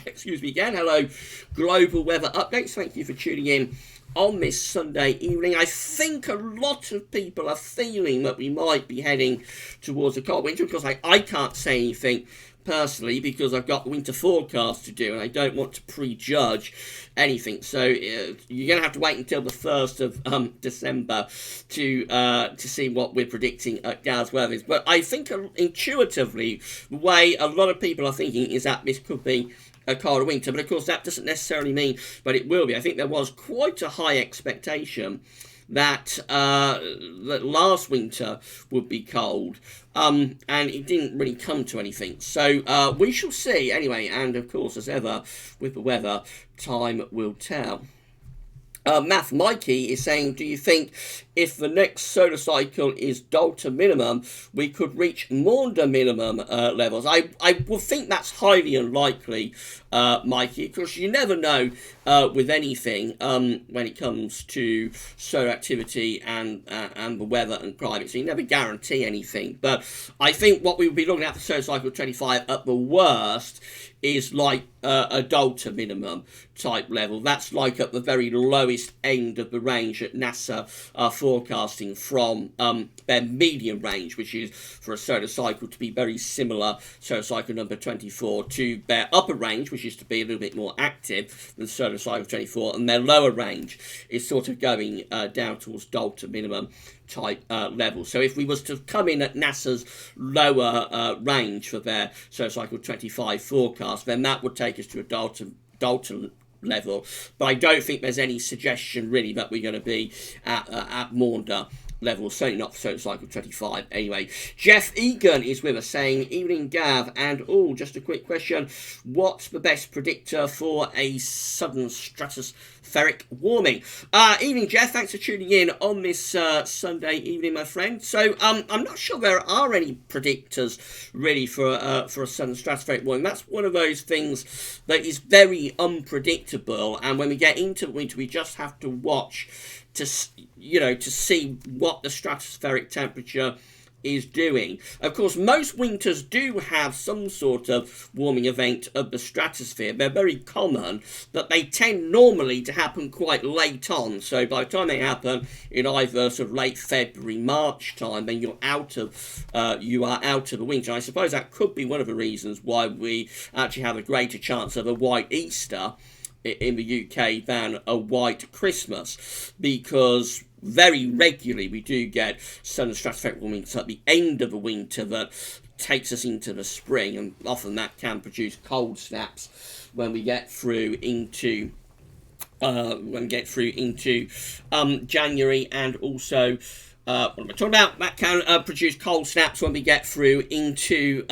excuse me again, hello Global Weather Updates, thank you for tuning in on this Sunday evening. I think a lot of people are feeling that we might be heading towards a cold winter. Of course, I can't say anything personally because I've got the winter forecast to do and I don't want to prejudge anything. So you're going to have to wait until the 1st of December to see what we're predicting at Gasworthy's. But I think intuitively, the way a lot of people are thinking is that this could be a colder winter, but of course that doesn't necessarily mean that it will be. I think there was quite a high expectation that that last winter would be cold, and it didn't really come to anything. So we shall see anyway, and of course, as ever with the weather, time will tell. Math Mikey is saying, do you think if the next solar cycle is Delta minimum, we could reach Maunder minimum levels? I would think that's highly unlikely, Mikey, because you never know with anything when it comes to solar activity and the weather and climate, so you never guarantee anything. But I think what we would be looking at for solar cycle 25 at the worst is like a Delta minimum type level. That's like at the very lowest end of the range that NASA are forecasting from their median range, which is for a solar cycle to be very similar, solar cycle number 24, to their upper range, which is to be a little bit more active than solar cycle 24, and their lower range is sort of going down towards Delta minimum type level. So if we was to come in at NASA's lower range for their solar cycle 25 forecast, then that would take us to a Delta level. But I don't think there's any suggestion really that we're going to be at Maunder level, certainly not for solar cycle 25 anyway. Jeff Egan is with us saying, evening Gav, and just a quick question, what's the best predictor for a sudden stratospheric warming? Evening Jeff, thanks for tuning in on this Sunday evening, my friend. So I'm not sure there are any predictors really for a sudden stratospheric warming. That's one of those things that is very unpredictable, and when we get into winter we just have to watch to see what the stratospheric temperature is doing. Of course, most winters do have some sort of warming event of the stratosphere. They're very common, but they tend normally to happen quite late on. So by the time they happen in either sort of late February, March time, then you are out of the winter. I suppose that could be one of the reasons why we actually have a greater chance of a white Easter in the UK than a white Christmas, because very regularly we do get sudden stratospheric warming at the end of the winter that takes us into the spring, and often that can produce cold snaps when we get through into January, and also what am I talking about? That can produce cold snaps when we get through into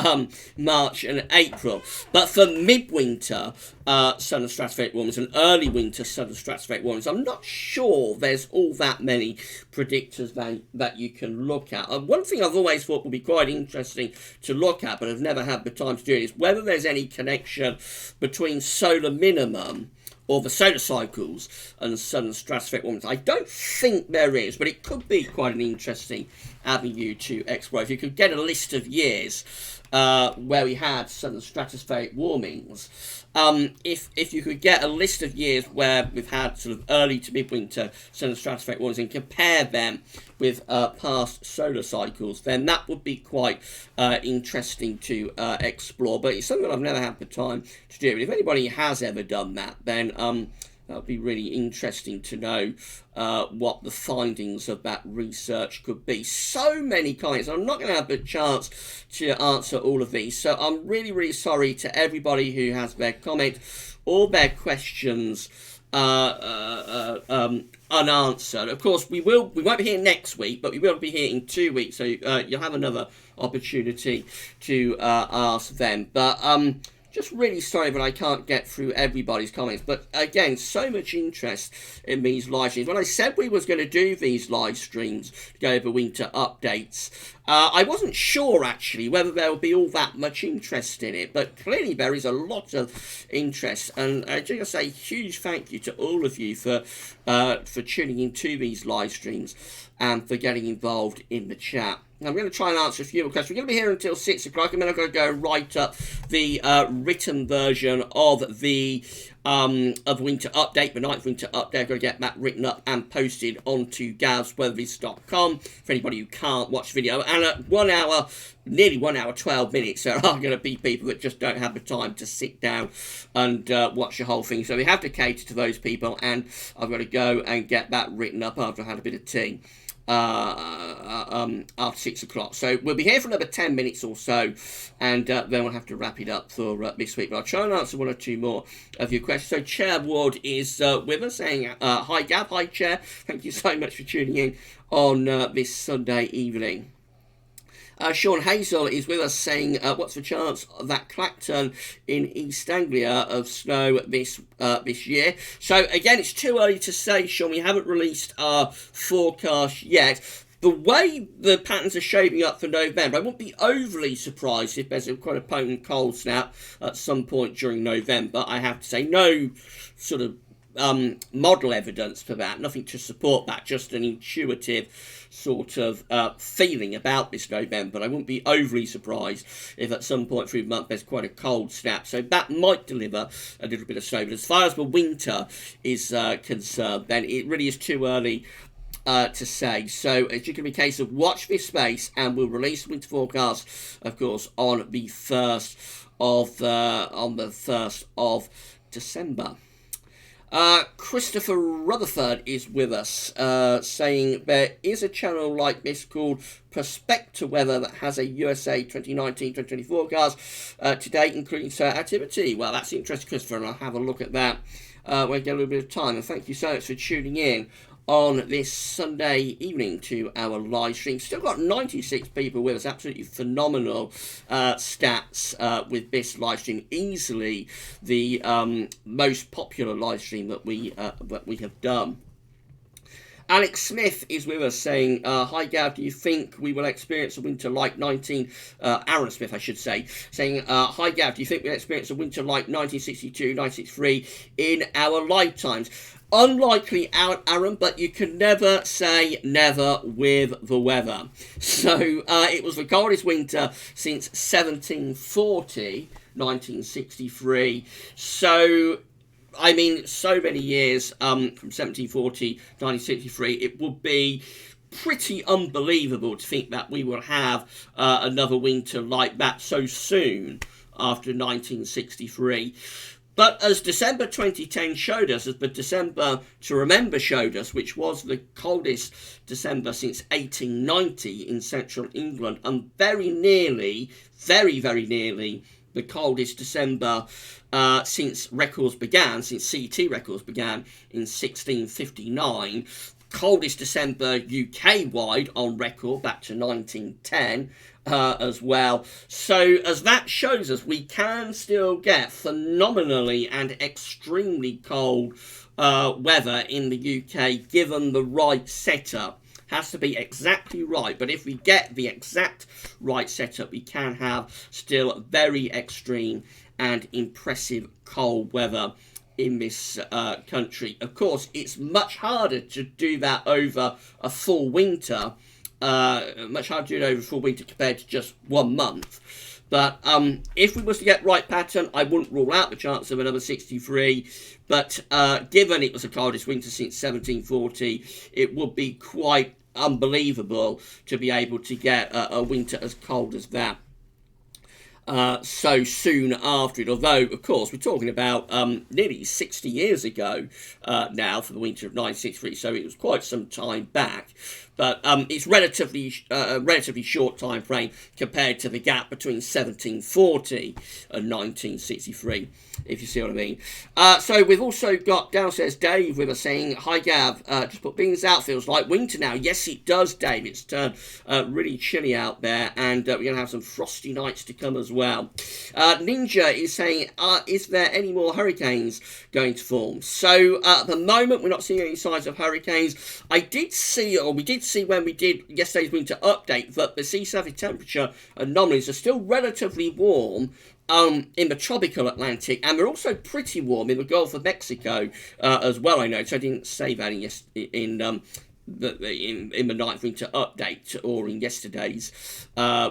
March and April. But for midwinter sudden stratospheric warmings and early winter sudden stratospheric warmings, I'm not sure there's all that many predictors that you can look at. One thing I've always thought would be quite interesting to look at, but I've never had the time to do it, is whether there's any connection between solar minimum or the solar cycles and sudden stratospheric warming. I don't think there is, but it could be quite an interesting avenue to explore. If you could get a list of years where we had sudden stratospheric warmings, if you could get a list of years where we've had sort of early to midwinter sudden stratospheric warmings and compare them with past solar cycles, then that would be quite interesting to explore. But it's something that I've never had the time to do. But if anybody has ever done that, then that would be really interesting to know what the findings of that research could be. So many comments. I'm not going to have the chance to answer all of these. So I'm really, really sorry to everybody who has their comment or their questions unanswered. Of course, we won't be here next week, but we will be here in 2 weeks, so you'll have another opportunity to ask them. But just really sorry that I can't get through everybody's comments. But again, so much interest in these live streams. When I said we was going to do these live streams to go over winter updates, I wasn't sure actually whether there would be all that much interest in it, but clearly there is a lot of interest, and I just say huge thank you to all of you for tuning into these live streams and for getting involved in the chat. I'm going to try and answer a few more questions. We're going to be here until 6 o'clock, and then I'm going to go right up the written version of the winter update, the 9th winter update. I'm going to get that written up and posted onto gavsweathervids.com for anybody who can't watch the video. And at 1 hour, nearly 1 hour, 12 minutes, there are going to be people that just don't have the time to sit down and watch the whole thing. So we have to cater to those people, and I've got to go and get that written up after I had a bit of tea. after 6 o'clock. So we'll be here for another 10 minutes or so, and then we'll have to wrap it up for this week. But I'll try and answer one or two more of your questions. So Chair Ward is with us, saying, hi Gav, hi Chair, thank you so much for tuning in on this Sunday evening. Sean Hazel is with us, saying, what's the chance that Clacton in East Anglia of snow this year? So again, it's too early to say, Sean. We haven't released our forecast yet. The way the patterns are shaping up for November, I wouldn't be overly surprised if there's quite a potent cold snap at some point during November. I have to say, no sort of model evidence for that, nothing to support that, just an intuitive sort of feeling about this November. But I wouldn't be overly surprised if at some point through the month there's quite a cold snap, so that might deliver a little bit of snow. But as far as the winter is concerned, then it really is too early to say. So it's going to be a case of watch this space, and we'll release the winter forecast, of course, on the 1st of December. Christopher Rutherford is with us, saying there is a channel like this called Prospector Weather that has a USA 2019-2020 forecast today, including certain activity. Well, that's interesting, Christopher, and I'll have a look at that when we get a little bit of time. And thank you so much for tuning in on this Sunday evening to our live stream. Still got 96 people with us. Absolutely phenomenal stats with this live stream. Easily the most popular live stream that we have done. Alex Smith is with us, saying, hi Gav, do you think we will experience a winter like Aaron Smith, I should say, saying, hi Gav, do you think we'll experience a winter like 1962, 1963 in our lifetimes? Unlikely, Aaron, but you can never say never with the weather. So it was the coldest winter since 1740, 1963. So I mean, so many years from 1740 to 1963, it would be pretty unbelievable to think that we will have another winter like that so soon after 1963. But as December 2010 showed us, as the December to Remember showed us, which was the coldest December since 1890 in central England, and very nearly, very, very nearly, the coldest December since CT records began in 1659. Coldest December UK-wide on record back to 1910 as well. So as that shows us, we can still get phenomenally and extremely cold weather in the UK given the right setup. Has to be exactly right, but if we get the exact right setup, we can have still very extreme and impressive cold weather in this country. Of course, it's much harder to do that over a full winter, compared to just 1 month. But if we was to get right pattern, I wouldn't rule out the chance of another 63. But given it was the coldest winter since 1740, it would be quite unbelievable to be able to get a winter as cold as that so soon after it. Although, of course, we're talking about nearly 60 years ago now for the winter of 1963, so it was quite some time back. But it's relatively short time frame compared to the gap between 1740 and 1963, if you see what I mean. So we've also got downstairs Dave with us saying, hi Gav, just put things out, feels like winter now. Yes, it does, Dave. It's turned really chilly out there, and we're going to have some frosty nights to come as well. Ninja is saying, is there any more hurricanes going to form? So at the moment, we're not seeing any signs of hurricanes. We did see when we did yesterday's winter update that the sea surface temperature anomalies are still relatively warm in the tropical Atlantic, and they're also pretty warm in the Gulf of Mexico as well. I know, so I didn't say that in the ninth winter update or in yesterday's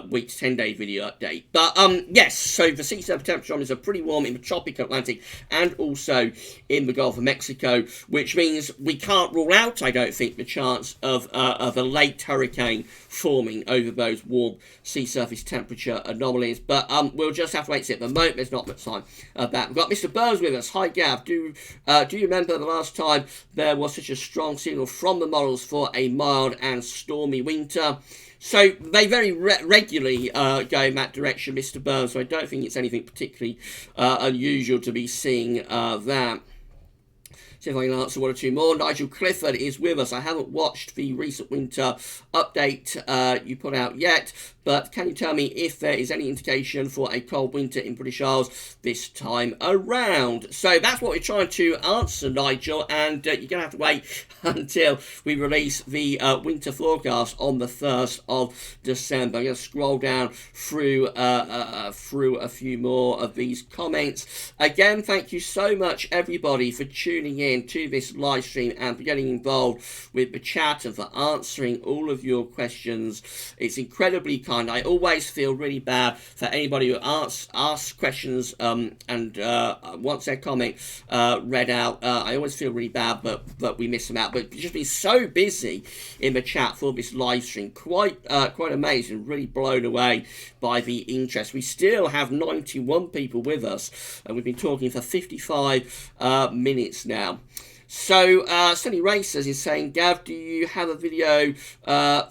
week's 10-day video update. But yes, so the sea surface temperature is pretty warm in the tropical Atlantic and also in the Gulf of Mexico, which means we can't rule out, I don't think, the chance of a late hurricane forming over those warm sea surface temperature anomalies. But we'll just have to wait and see. At the moment, there's not much time back. We've got Mr. Burns with us. Hi, Gav. Do you remember the last time there was such a strong signal from the models calls for a mild and stormy winter. So they very regularly go in that direction, Mr. Burns, so I don't think it's anything particularly unusual to be seeing that. See if I can answer one or two more. Nigel Clifford is with us. I haven't watched the recent winter update you put out yet, but can you tell me if there is any indication for a cold winter in British Isles this time around? So that's what we're trying to answer, Nigel, and you're going to have to wait until we release the winter forecast on the 1st of December. I'm going to scroll down through a few more of these comments. Again, thank you so much, everybody, for tuning in to this live stream and for getting involved with the chat and for answering all of your questions. It's incredibly kind. I always feel really bad for anybody who asks questions and wants their comment read out. I always feel really bad that we miss them out. But just been so busy in the chat for this live stream. Quite amazing. Really blown away by the interest. We still have 91 people with us, and we've been talking for 55 minutes now. So, Sunny Racers is saying, Gav, do you have a video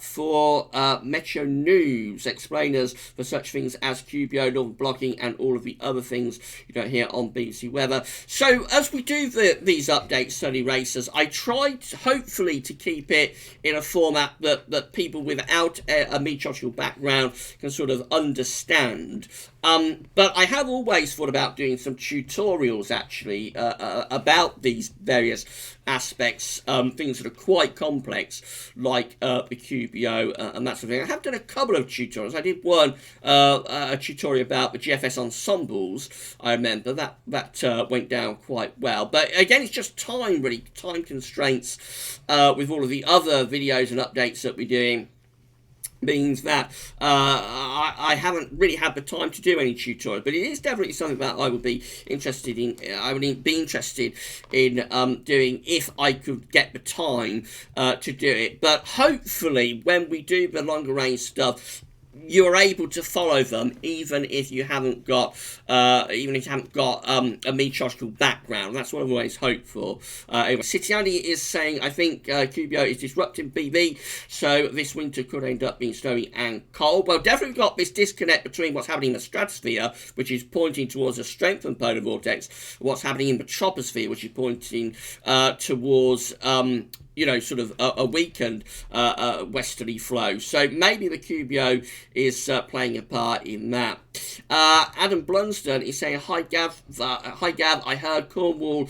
for Meteo News, explainers for such things as QBO, Northern Blocking, and all of the other things you don't hear on BBC Weather? So, as we do these updates, Sunny Racers, I tried, hopefully, to keep it in a format that people without a meteorological background can sort of understand. But I have always thought about doing some tutorials, actually, about these various aspects, things that are quite complex, like the QBO and that sort of thing. I have done a couple of tutorials. I did one, a tutorial about the GFS ensembles. I remember that went down quite well. But again, it's just time, really, time constraints with all of the other videos and updates that we're doing. Means that I haven't really had the time to do any tutorials, but it is definitely something that I would be interested in. I would be interested in doing if I could get the time to do it. But hopefully, when we do the longer range stuff, you're able to follow them even if you haven't got a meteorological background. That's what I've always hoped for. Anyway, City Andy is saying, I think QBO is disrupting BB, so this winter could end up being snowy and cold. Well, definitely got this disconnect between what's happening in the stratosphere, which is pointing towards a strengthened polar vortex, and what's happening in the troposphere, which is pointing towards sort of a weakened westerly flow. So maybe the QBO is playing a part in that. Adam Blunston is saying, Hi Gav, I heard Cornwall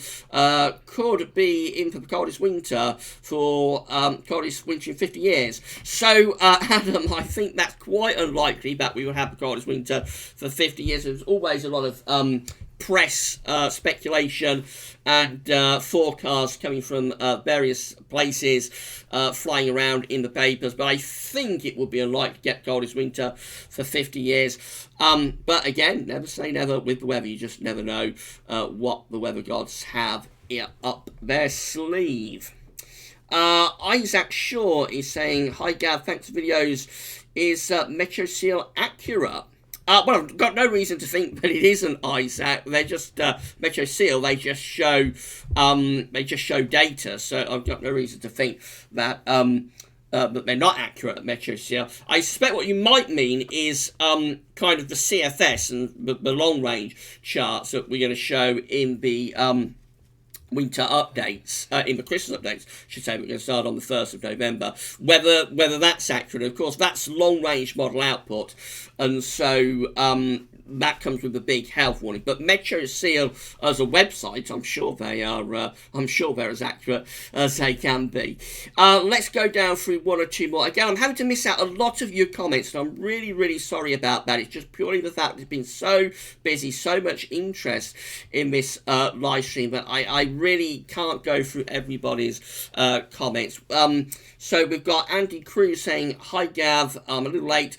could be in for the coldest winter in 50 years. So, Adam, I think that's quite unlikely that we will have the coldest winter for 50 years. There's always a lot of press speculation and forecasts coming from various places flying around in the papers, but I think it would be unlikely to get coldest winter for 50 years. But again, never say never with the weather. You just never know what the weather gods have up their sleeve. Isaac Shaw is saying, Hi Gav, thanks for videos. Is MeteoSeal accurate? Well, I've got no reason to think that it isn't, Isaac. They're just MeteoSeal. They just show data. So I've got no reason to think that they're not accurate at MeteoSeal. I suspect what you might mean is kind of the CFS and the long range charts that we're going to show in the winter updates, in the Christmas updates, I should say. We're going to start on the 1st of November. Whether that's accurate, of course, that's long-range model output, and so that comes with a big health warning. But MeteoSeal as a website, I'm sure they're as accurate as they can be. Let's go down through one or two more. Again, I'm having to miss out a lot of your comments, and I'm really, really sorry about that. It's just purely the fact that it's been so busy, so much interest in this live stream that I really can't go through everybody's comments. So we've got Andy Cruz saying, Hi Gav, I'm a little late.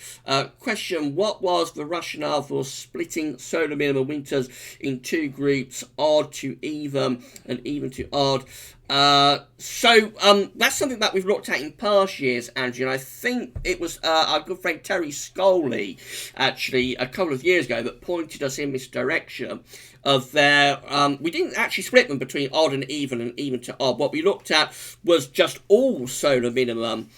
Question, what was the rationale for splitting solar minimum winters in two groups, odd to even and even to odd. So that's something that we've looked at in past years, Andrew, and I think it was our good friend Terry Scully, actually, a couple of years ago, that pointed us in this direction of their... we didn't actually split them between odd and even to odd. What we looked at was just all solar minimum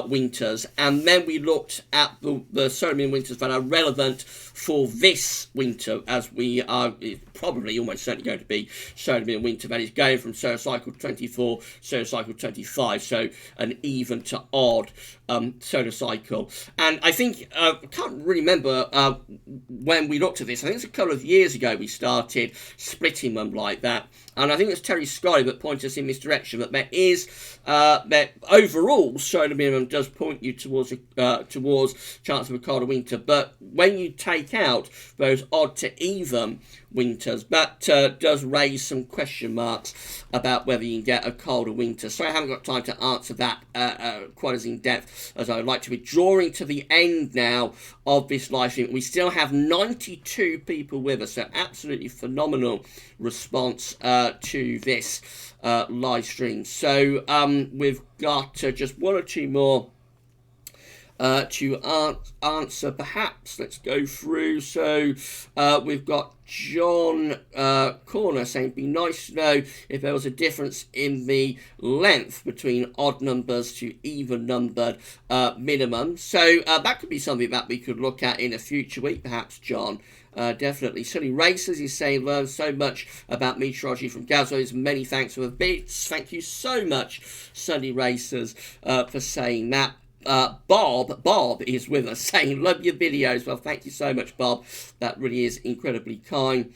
winters, and then we looked at the solar minimum winters that are relevant for this winter, as we are probably almost certainly going to be solar minimum winter that is going from solar cycle 24 solar cycle 25, so an even to odd solar cycle. And I think I can't really remember when we looked at this. I think it's a couple of years ago we started splitting them like that, and I think it's Terry Scully that pointed us in this direction, that there is that overall solar minimum does point you towards chance of a colder winter, but when you take out those odd to even winters, that does raise some question marks about whether you can get a colder winter. So I haven't got time to answer that quite as in depth as I would like to. We're drawing to the end now of this live stream. We still have 92 people with us, so absolutely phenomenal response to this live stream. So we've got just one or two more to answer, perhaps. Let's go through. So we've got John Corner saying, it'd be nice to know if there was a difference in the length between odd numbers to even numbered minimum. So that could be something that we could look at in a future week, perhaps, John. Definitely. Sunny Racers is saying, learn so much about meteorology from Gazos. Many thanks for the bits. Thank you so much, Sunny Racers, for saying that. Bob is with us saying, love your videos. Well, thank you so much, Bob. That really is incredibly kind.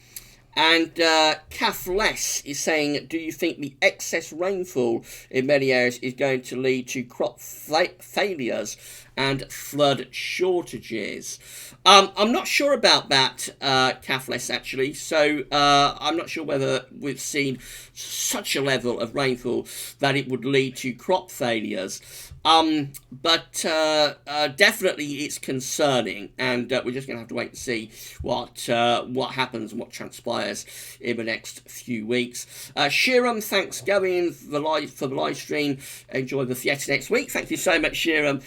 And Cathless is saying, do you think the excess rainfall in many areas is going to lead to crop failures and flood shortages? I'm not sure about that, Cathless, actually. So I'm not sure whether we've seen such a level of rainfall that it would lead to crop failures. But definitely it's concerning, and we're just going to have to wait and see what happens and what transpires in the next few weeks. Shiram, thanks going for the live stream. Enjoy the theatre next week. Thank you so much, Shiram,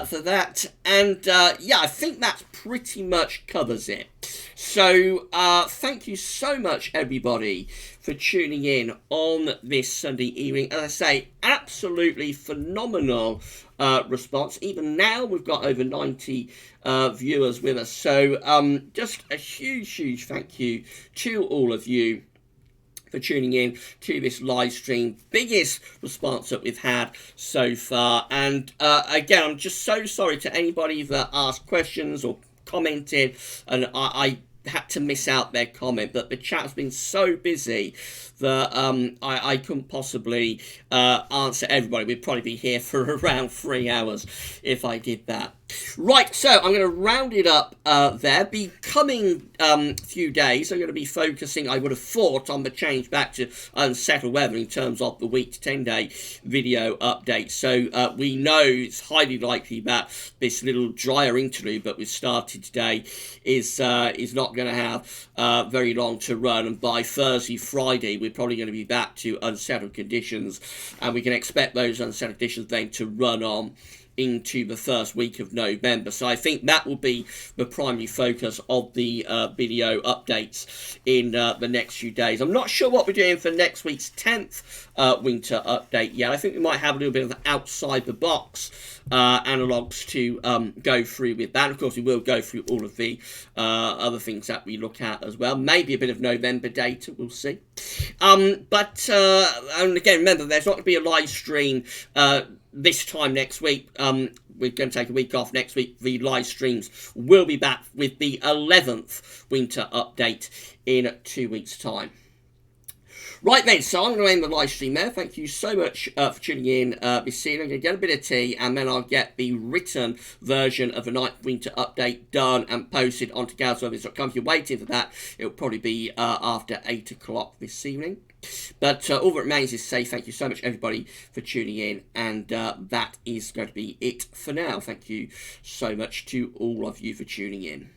for that. And yeah, I think that pretty much covers it. So thank you so much, everybody, for tuning in on this Sunday evening. As I say, absolutely phenomenal response. Even now, we've got over 90 viewers with us. So just a huge thank you to all of you for tuning in to this live stream. Biggest response that we've had so far. And again, I'm just so sorry to anybody that asked questions or commented, and I had to miss out their comment, but the chat has been so busy that I couldn't possibly answer everybody. We'd probably be here for around 3 hours if I did that. Right, so I'm going to round it up there. Be coming few days, I'm going to be focusing, I would have thought, on the change back to unsettled weather in terms of the week to 10 day video update. So we know it's highly likely that this little drier interlude that we've started today is not going to have very long to run, and by Thursday, Friday, we're probably going to be back to unsettled conditions, and we can expect those unsettled conditions then to run on into the first week of November. So I think that will be the primary focus of the video updates in the next few days. I'm not sure what we're doing for next week's 10th winter update yet. I think we might have a little bit of outside the box analogues to go through with that. Of course, we will go through all of the other things that we look at as well. Maybe a bit of November data, we'll see. And again, remember, there's not going to be a live stream this time next week. We're going to take a week off next week. The live streams will be back with the 11th winter update in 2 weeks' time. Right then, so I'm going to end the live stream there. Thank you so much for tuning in this evening. I'm going to get a bit of tea, and then I'll get the written version of the 9th winter update done and posted onto GazWeathers.com. If you're waiting for that, it'll probably be after 8 o'clock this evening. But all that remains is to say thank you so much, everybody, for tuning in, and that is going to be it for now. Thank you so much to all of you for tuning in.